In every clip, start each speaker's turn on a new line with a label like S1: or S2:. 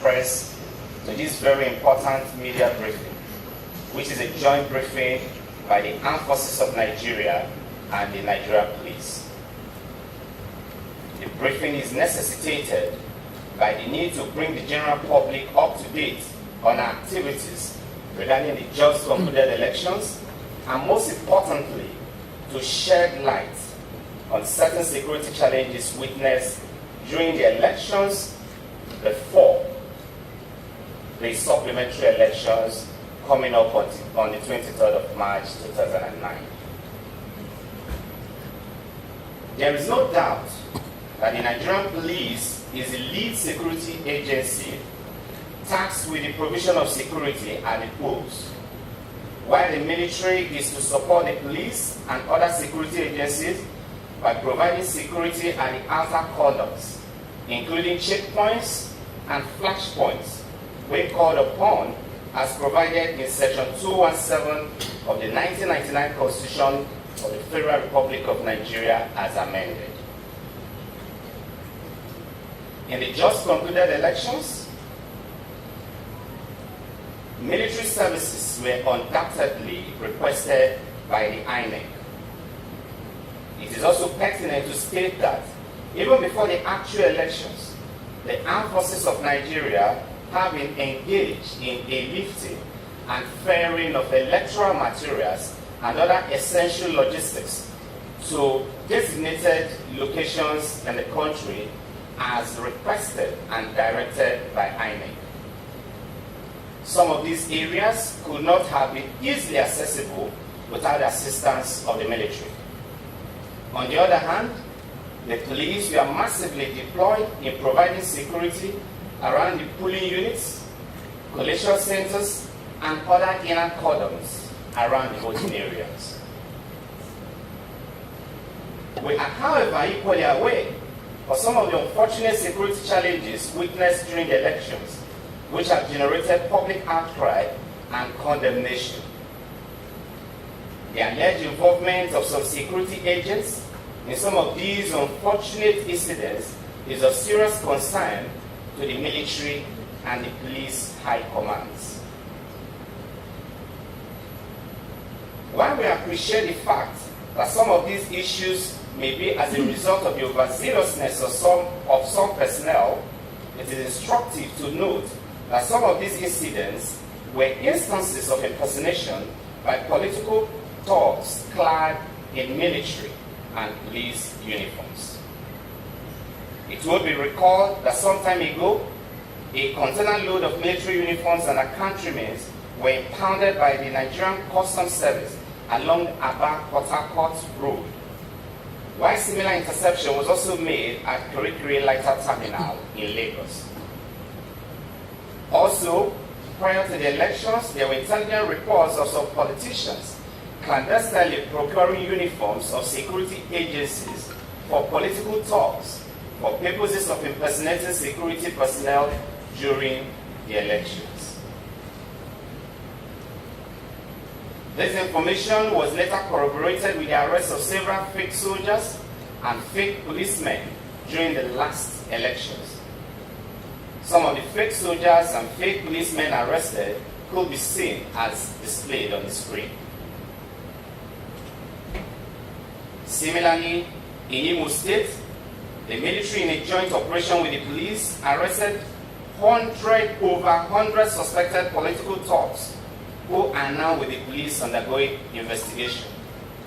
S1: press to this very important media briefing, which is a joint briefing by the Armed Forces of Nigeria and the Nigeria Police. The briefing is necessitated by the need to bring the general public up to date on activities regarding the just concluded elections, and most importantly, to shed light on certain security challenges witnessed during the elections before the supplementary elections coming up on the 23rd of March 2009. There is no doubt that the Nigerian Police is the lead security agency tasked with the provision of security at the polls, while the military is to support the police and other security agencies by providing security at the outer cordons, including checkpoints and flashpoints, when called upon as provided in Section 217 of the 1999 Constitution of the Federal Republic of Nigeria as amended. In the just concluded elections, military services were undoubtedly requested by the INEC. It is also pertinent to state that even before the actual elections, the Armed Forces of Nigeria have been engaged in airlifting and ferrying of electoral materials and other essential logistics to designated locations in the country as requested and directed by INEC. Some of these areas could not have been easily accessible without the assistance of the military. On the other hand, the police were massively deployed in providing security around the polling units, collation centers, and other inner cordons around the voting areas. We are, however, equally aware of some of the unfortunate security challenges witnessed during the elections, which have generated public outcry and condemnation. The alleged involvement of some security agents in some of these unfortunate incidents is of serious concern to the military and the police high commands. While we appreciate the fact that some of these issues may be as a result of the overzealousness of some personnel, it is instructive to note that some of these incidents were instances of impersonation by political thugs clad in military and police uniforms. It will be recalled that some time ago, a container load of military uniforms and accoutrements were impounded by the Nigerian Customs Service along Aba-Port Harcourt Road, while similar interception was also made at Kirikiri Lighter Terminal in Lagos. Also, prior to the elections, there were intelligent reports of some politicians clandestinely procuring uniforms of security agencies for political talks for purposes of impersonating security personnel during the elections. This information was later corroborated with the arrest of several fake soldiers and fake policemen during the last elections. Some of the fake soldiers and fake policemen arrested could be seen as displayed on the screen. Similarly, in Imo State, the military in a joint operation with the police arrested over 100 suspected political thugs who are now with the police undergoing investigation.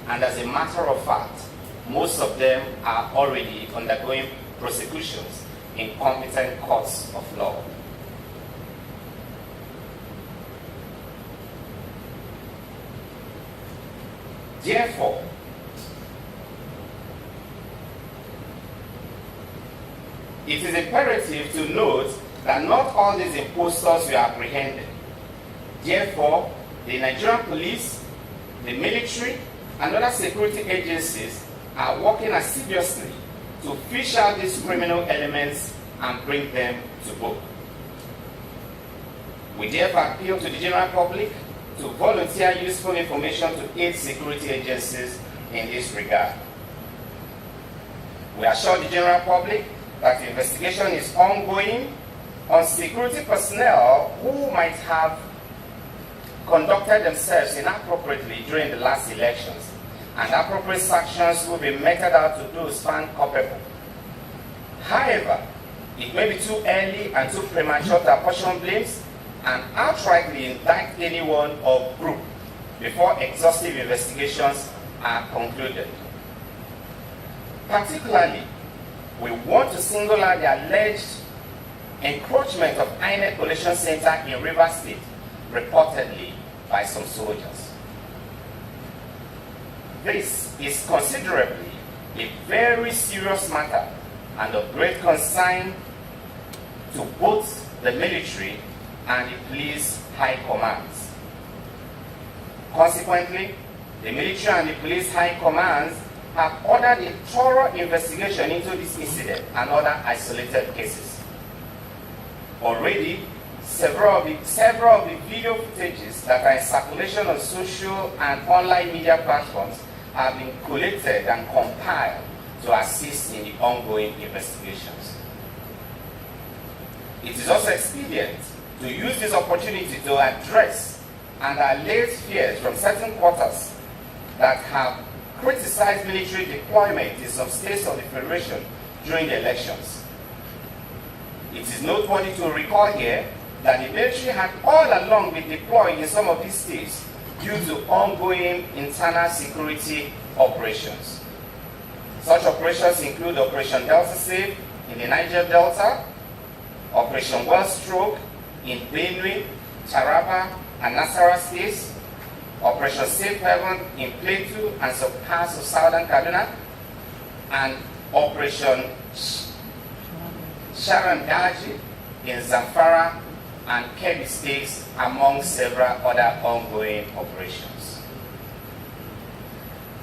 S1: And as a matter of fact, most of them are already undergoing prosecutions in competent courts of law. Therefore, it is imperative to note that not all these impostors were apprehended. Therefore, the Nigerian police, the military, and other security agencies are working assiduously to fish out these criminal elements and bring them to book. We therefore appeal to the general public to volunteer useful information to aid security agencies in this regard. We assure the general public that the investigation is ongoing on security personnel who might have conducted themselves inappropriately during the last elections, and appropriate sanctions will be meted out to those found culpable. However, it may be too early and too premature to apportion blames and outrightly indict anyone or group before exhaustive investigations are concluded. Particularly, we want to single out the alleged encroachment of INEC collation center in Rivers State, reportedly by some soldiers. This is considerably a very serious matter and of great concern to both the military and the police high commands. Consequently, the military and the police high commands have ordered a thorough investigation into this incident and other isolated cases. Already, several of the video footages that are in circulation on social and online media platforms have been collated and compiled to assist in the ongoing investigations. It is also expedient to use this opportunity to address and allay fears from certain quarters that have criticized military deployment in some states of the Federation during the elections. It is noteworthy to recall here that the military had all along been deployed in some of these states due to ongoing internal security operations. Such operations include Operation Delta Safe in the Niger Delta, Operation Wellstroke in Benue, Taraba, and Nasarawa states, Operation Safe Haven in Plateau and some parts of southern Kaduna, and Operation Sharandaji in Zamfara and Kebbi states, among several other ongoing operations.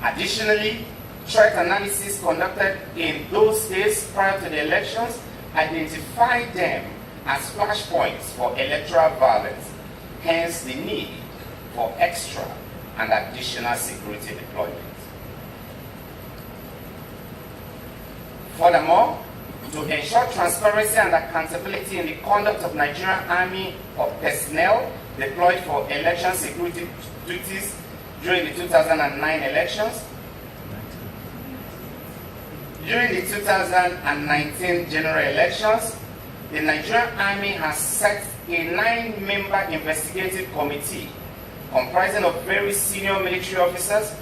S1: Additionally, threat analysis conducted in those states prior to the elections identified them as flashpoints for electoral violence, hence the need for extra and additional security deployment. Furthermore, to ensure transparency and accountability in the conduct of Nigerian Army personnel deployed for election security duties during the 2009 elections, during the 2019 general elections, the Nigerian Army has set a 9-member investigative committee comprising of very senior military officers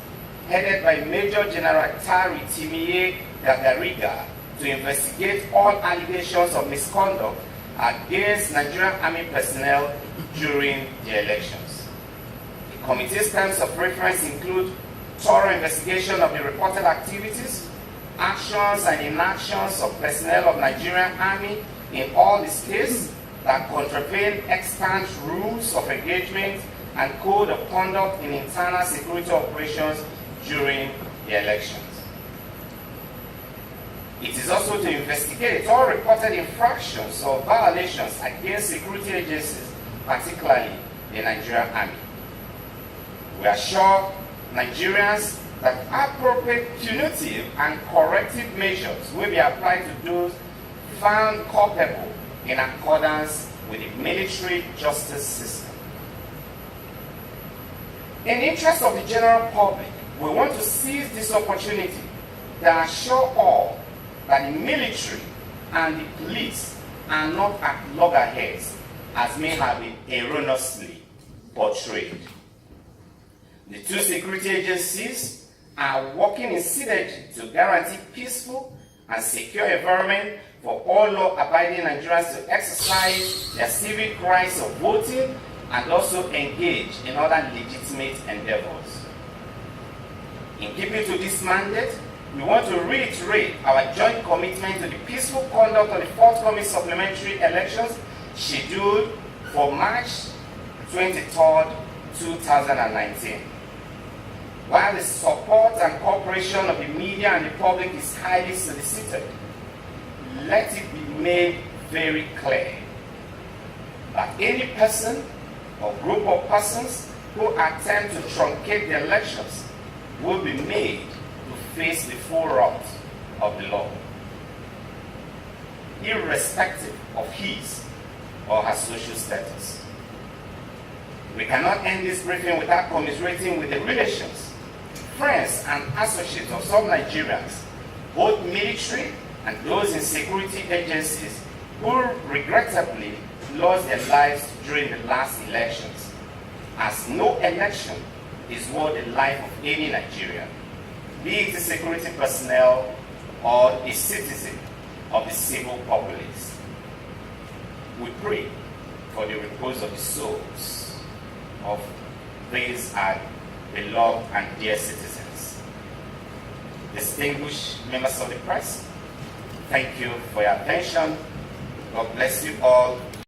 S1: headed by Major General Tari Timiye Gagariga to investigate all allegations of misconduct against Nigerian Army personnel during the elections. The committee's terms of reference include thorough investigation of the reported activities, actions and inactions of personnel of Nigerian Army in all the states that contravene extant rules of engagement and code of conduct in internal security operations during the elections. It is also to investigate all reported infractions or violations against security agencies, particularly the Nigerian Army. We assure Nigerians that appropriate punitive and corrective measures will be applied to those found culpable in accordance with the military justice system. In the interest of the general public, we want to seize this opportunity to assure all that the military and the police are not at loggerheads, as may have been erroneously portrayed. The two security agencies are working in synergy to guarantee peaceful and secure environment for all law-abiding Nigerians to exercise their civic rights of voting and also engage in other legitimate endeavors. In keeping to this mandate, we want to reiterate our joint commitment to the peaceful conduct of the forthcoming supplementary elections scheduled for March 23rd, 2019. While the support and cooperation of the media and the public is highly solicited, let it be made very clear that any person or group of persons who attempt to truncate the elections will be made to face the full wrath of the law, irrespective of his or her social status. We cannot end this briefing without commiserating with the relations, friends, and associates of some Nigerians, both military and those in security agencies, who regrettably lost their lives during the last elections, as no election is worth the life of any Nigerian, be it a security personnel or a citizen of the civil populace. We pray for the repose of the souls of these our beloved and dear citizens. Distinguished members of the press, thank you for your attention. God bless you all.